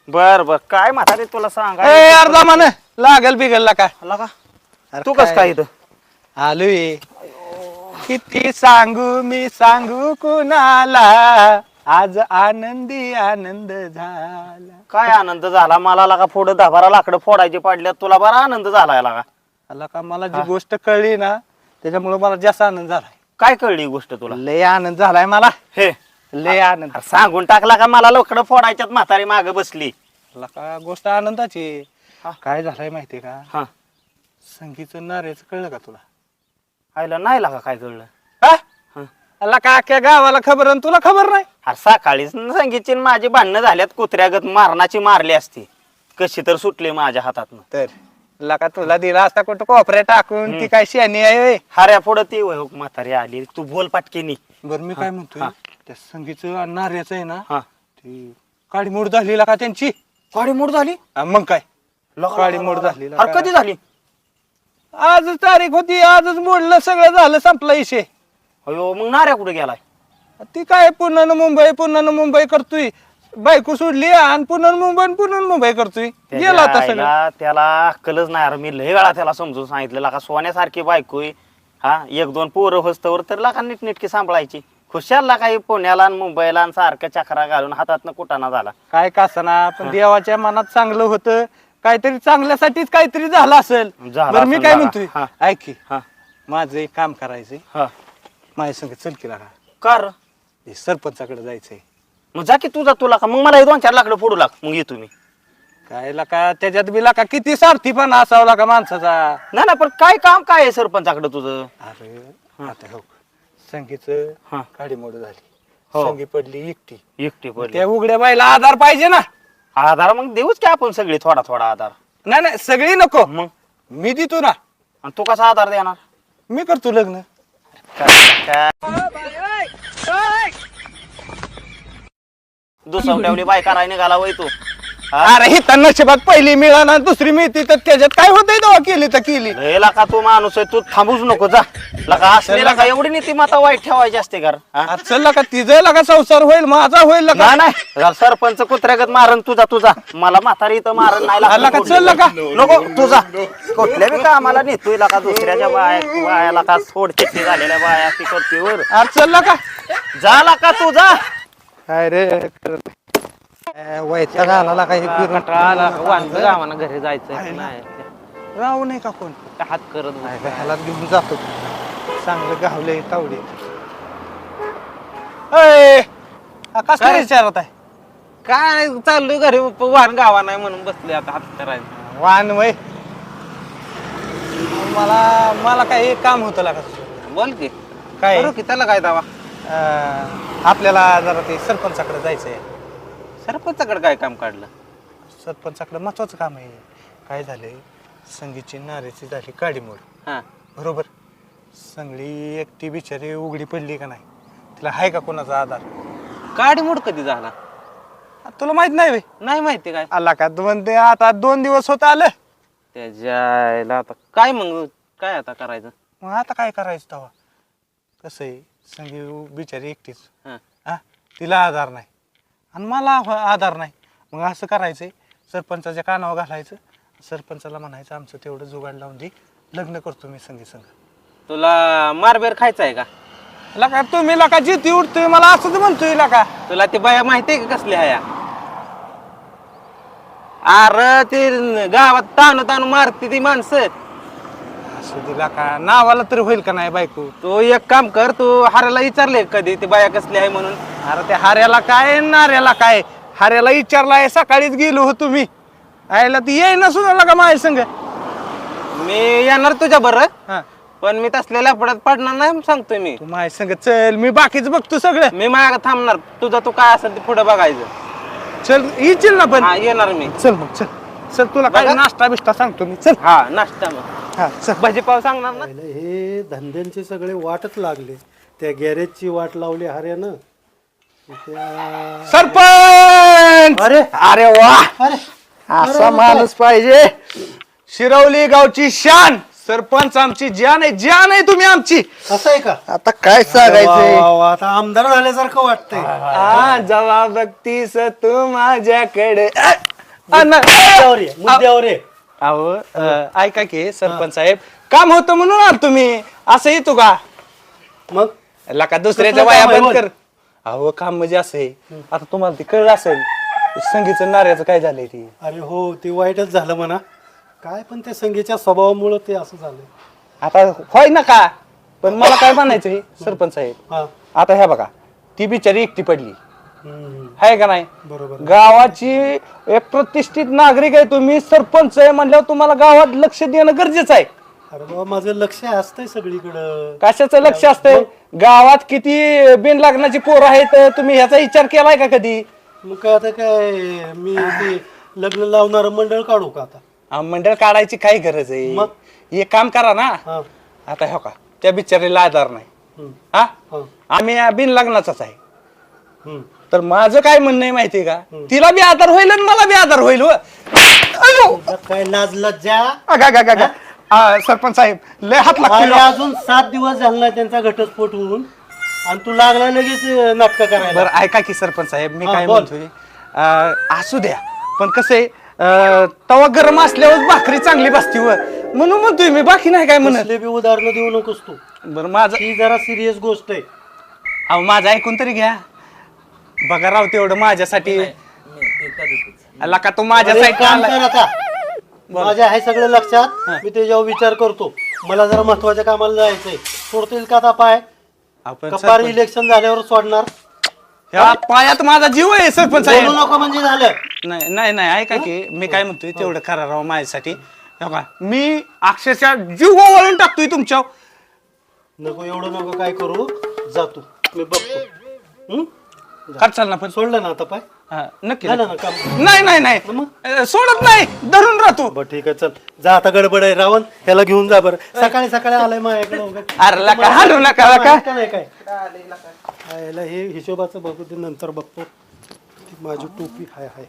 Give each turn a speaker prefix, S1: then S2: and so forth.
S1: बर बर काय म्हातारे तुला सांगा
S2: अर्धा मान लागल बिगलला काय
S1: आला का तू कस काय इथं
S2: आलोय किती सांगू मी सांगू कुणाला आज आनंदी आनंद झाला.
S1: काय आनंद झाला मला लागा पुढं 10-12 लाकडं फोडायचे पडल्यात तुला बरा आनंद झाला लागा
S2: आला का मला जी गोष्ट कळली ना त्याच्यामुळे मला जास्त आनंद झालाय.
S1: काय कळली ही गोष्ट तुला
S2: लय आनंद झालाय मला
S1: हे
S2: लय आनंद.
S1: अरे सांगून टाकला का मला लाकडं फोडायच्यात म्हातारी मागे बसली
S2: आला का गोष्ट आनंदाची.
S1: हा.
S2: काय झालंय माहितीये का
S1: हा
S2: संगीचं नारेचं कळलं का तुला?
S1: आयला नाही लागा काय कळलं
S2: हा?
S1: हा.
S2: आला का अख्ख्या गावाला खबर आणि तुला खबर नाही?
S1: अरे सकाळीच संगीतची माझी भांडणं झाल्यात कुत्र्यागत मारणाची मारली असती कशी तर सुटली माझ्या हातातनं
S2: तर लका तुला दिला असता कुठं कोपऱ्या टाकून ती काय शहाणी आहे व्हय?
S1: हऱ्या पुढं ती वय म्हातारी आली तू बोल पाटकेनी
S2: बरं मी काय म्हणतोय
S1: हा.
S2: त्या संगीचं आणि नार्याचं आहे ना
S1: हा
S2: ती काडीमोड झाली का त्यांची?
S1: गाडी मोड झाली
S2: मग काय काडीमोड झाली
S1: अरे कधी झाली
S2: आजच तारीख होती आजच मोडलं सगळं झालं संपला विषय.
S1: अयो मग नाऱ्या कुठे गेलाय
S2: ती काय पुन्हा मुंबई करतोय बायको सोडली आणि पुन्हा मुंबई करतोय गेला आता सगळं.
S1: त्याला त्याला अक्कलच नाही अरे मी लय वेळा त्याला समजून सांगितलं का सोन्यासारखी बायको आहे. हा 1-2 पोरं होस्तवर तर लाका नीटनेटकी सांभाळायची खुशाल काही पुण्याला आणि मुंबईला आणि सारख्या चक्रा घालून हातातनं कुटाणा झाला
S2: काय कासना पण देवाच्या मनात चांगलं होतं काहीतरी चांगल्यासाठीच काहीतरी झालं असेल.
S1: झालं
S2: बरं मी
S1: असेल
S2: काय
S1: जरा.
S2: म्हणतोय
S1: हा.
S2: ऐक की
S1: हा
S2: माझं एक काम करायचंय
S1: हा
S2: माझ्या संग चल की लागा
S1: कर
S2: ते सरपंचाकडे जायचंय.
S1: मग जा की तुझा तुला का मग मला हे 2-4 लाकडं फोडू लाग मग येतो मी
S2: काय लाका त्याच्यात बी लाका किती स्वार्थीपणा असावं लागा माणसाचा.
S1: नाही ना पण काय काम काय आहे सरपंचाकडे तुझं
S2: अरे आता हो संगीचं
S1: हा.
S2: काडीमोड झाली
S1: हो.
S2: संगी पडली एकटी
S1: एकटी पडली
S2: त्या उघड्या बाईला आधार पाहिजे ना.
S1: आधार मग देऊच की आपण सगळे थोडा थोडा आधार
S2: नाही सगळी नको
S1: मग
S2: मी देतो ना.
S1: आणि तू कसा आधार देणार
S2: मी करतो लग्न.
S1: दुसऱ्या बाय करायला निघाला वय तू हा?
S2: अरे ही तर नशिबात पहिली मिळाला दुसरी मिळते तर त्याच्यात काय होतंय तेव्हा केली तर केली.
S1: लय लाका तू माणूस आहे तू थांबूच नको जा लका असलेला का एवढी नीती माता वाईट ठेवायची असते घर
S2: चल का तिचं लागा संसार होईल माझा होईल का
S1: नाही सरपंच कुत्र्यागत मारन तुझा मला म्हातारी इथं मारन नाही
S2: आला का चल का
S1: नको तुझा कुठल्या बी कामाला नेतोय लाका दुसऱ्याच्या बायाला का सोड चिठ्ठी झालेल्या बाया ती करते वर
S2: चल का
S1: जा लाका तुझा
S2: काय रे वैताग आला काही
S1: गावानं घरी जायचं नाही
S2: राहू नाही का कोण
S1: हात करत
S2: ह्याला घेऊन जातो चांगलं गावले तावडे. कस काय विचारत आहे
S1: काय चाललोय घरी वाहन गावा नाही म्हणून बसले आता हात करायचं
S2: वाहन वय मला काही एक काम होतं लागा.
S1: बोल की
S2: काय
S1: करू की त्याला काय दावा
S2: आपल्याला जरा ते सरपंचाकडे जायचंय.
S1: सरपंचाकडे काय काम काढलं
S2: सरपंचाकडे महत्वाचं काम आहे. काय झालंय संगीची नारेची झाली काडीमोड
S1: हा
S2: बरोबर. संगळी एकटी बिचारी उघडी पडली का नाही तिला आहे का कोणाचा आधार?
S1: गाडी मोड कधी झाला
S2: तुला माहित नाही
S1: नाही माहिती काय
S2: आला का आता 2 दिवस होत आलं.
S1: त्याच्या आता काय मग काय आता करायचं
S2: मग आता काय करायचं तेव्हा कसं आहे संगी बिचारी एकटीच
S1: हा.
S2: हा तिला आधार नाही आणि मला आधार नाही. मग असं करायचंय सरपंचाच्या कानावर घालायचं सरपंचाला म्हणायचं आमचं तेवढं जुगाड लावून दे लग्न करतो मी संगी संग.
S1: तुला मारबेर खायचा आहे का
S2: लका तुम्ही लका जिती उठतोय मला असंच म्हणतोय लका.
S1: तुला ती बाया माहितीये का कसली हया अरे ते गावात ताणू मारते ती माणसं
S2: असं दिला का नावाला तरी होईल का नाही बायको.
S1: तू एक काम कर तू हाराला विचारले कधी ती बाया कसली आहे म्हणून
S2: अरे त्या हाऱ्याला काय नाऱ्याला काय हाऱ्याला विचारलाय सकाळीच गेलो होतो मी आयला ती येईना सुद्धा लागा माझ्या संग.
S1: मी येणार तुझ्या बरं
S2: हा
S1: पण मी तसलेल्या पडत पडणार नाही सांगतोय मी.
S2: तू माझ्या संग चल मी बाकीच बघतो सगळं.
S1: मी माग थांबणार तुझा तू काय असेल ते पुढे बघायचं.
S2: चल येशील ना पण
S1: हा येणार मी.
S2: चल मग चल चल तुला काय
S1: बघा.
S2: नाश्ता बिष्टा सांगतो मी चल.
S1: हा नाश्ता मग
S2: हा चल
S1: भाजीपाव सांगणार ना.
S3: हे धंद्यांचे सगळे वाटच लागले. त्या गॅरेजची वाट लावली हऱ्यानं.
S2: सरपंच
S3: अरे
S2: अरे वा
S3: अरे
S2: असा माणूस पाहिजे. शिरवली गावची शान सरपंच आमची जान आहे तुम्ही आमची.
S3: असं आहे का?
S2: आता काय सांगायचंय
S3: वा, वा, आता आमदार झाल्यासारखं वाटतंय.
S2: जेव्हा बघतीस तू माझ्याकडे
S3: मुद्द्यावर ये, मुद्द्यावर ये.
S2: अहो ऐका की सरपंच साहेब, काम होतं म्हणून आलो तुम्ही, असं येतो का?
S3: मग
S2: लका दुसऱ्याच्या
S3: कसलं
S2: वाया
S3: काम आहे,
S2: बंद
S3: बोल.
S2: कर. अहो काम म्हणजे असं आहे, आता तुम्हाला ते कळलं असेल संगीचं नाऱ्याचं काय झालंय ते.
S3: अरे हो ते वाईटच झालं म्हणा. काय पण त्या संगीच्या स्वभावामुळं ते असं झालं.
S2: आता होय ना का, पण मला काय म्हणायचं हे सरपंच साहेब,
S3: हा.
S2: आता ह्या बघा ती बिचारी एकटी पडली
S3: हम्म.
S2: आहे का नाही,
S3: बरोबर.
S2: गावाची एक प्रतिष्ठित नागरिक आहे तुम्ही, सरपंच आहे म्हणल्यावर तुम्हाला गावात लक्ष देणं गरजेचं आहे.
S3: अरे बाबा माझं लक्ष असतंय सगळीकडं.
S2: कशाचं लक्ष असतंय, गावात किती बिन लग्नाची पोरं आहेत, तुम्ही ह्याचा विचार केलाय का कधी?
S3: मग काय आता काय मी ते लग्न लावणार मंडळ काढू का आता?
S2: मंडळ काढायची काय गरज आहे?
S3: मग?
S2: हे काम करा ना.
S3: हा.
S2: आता हो का त्या बिचारीला आधार नाही,
S3: हम्म.
S2: हा
S3: हा.
S2: आम्ही बिन लग्नाचाच आहे,
S3: हम्म.
S2: तर माझं काय म्हणणं आहे माहितीये का, तिला बी आधार होईल आणि मला बी आधार होईल. अयो!
S3: तुला काय लाज लज्जा?
S2: अगा, अगा, अगा. सरपंच साहेब लय हात
S3: अरे
S2: लागतील.
S3: अजून 7 दिवस झाला नाही त्यांचा घटस्फोट होऊन आणि तू लागला लगेच नाटक करायला.
S2: बरं ऐका की सरपंच साहेब, मी
S3: हा,
S2: काय
S3: बोल.
S2: म्हणतोय, असू द्या, पण कसं आहे, तवा गरम असल्यावर भाकरी चांगली बसती व, म्हणून म्हणतोय मी, बाकी नाही काय म्हणत.
S3: कसले बी उदाहरणं देऊ नकोस तू.
S2: बरं माझं,
S3: ही जरा सिरियस गोष्ट आहे.
S2: अहो माझं ऐकून तरी घ्या. बघा राव तेवढं माझ्यासाठी, अला का तू
S3: अरे,
S2: माझ्यासाठी
S3: काम
S2: आलाय.
S3: कर आता. माझ्या आहे सगळं लक्षात. मी त्याच्यावर विचार करतो. मला जरा महत्वाच्या कामाला जायचंय. सोडतील का आता पाय?
S2: आपण
S3: कपार
S2: सरपंच-
S3: इलेक्शन झाल्यावर सोडणार.
S2: ह्या पायात माझा जीव आहे सरपंच साहेब.
S3: बोलू नको म्हणजे झालं.
S2: नाही नाही नाही, ऐका की मी काय म्हणतोय, तेवढं करा राव माझ्यासाठी. हो का, मी अक्षरशः जीव वळून टाकतोय तुमच्या.
S3: नको एवढं नको काय करू. जातो मी बघतो. हं?
S2: करचाल ना पण.
S3: सोडलं ना आता पाय?
S2: हा, नक्की
S3: झालं
S2: नक्की.
S3: ना काम?
S2: नाही नाही नाही, सोडत नाही, धरून राहतो.
S3: बरं ठीक आहे चल. जा आता गडबड आहे. रावण ह्याला घेऊन जा बरं. सकाळी सकाळी आलाय माझ्याकडे उगाच.
S2: अरे लका हालू नका लका.
S3: का नाही काय याला हे हिशोबाचं बघू ते नंतर बघतो. माझी टोपी हाय हाय.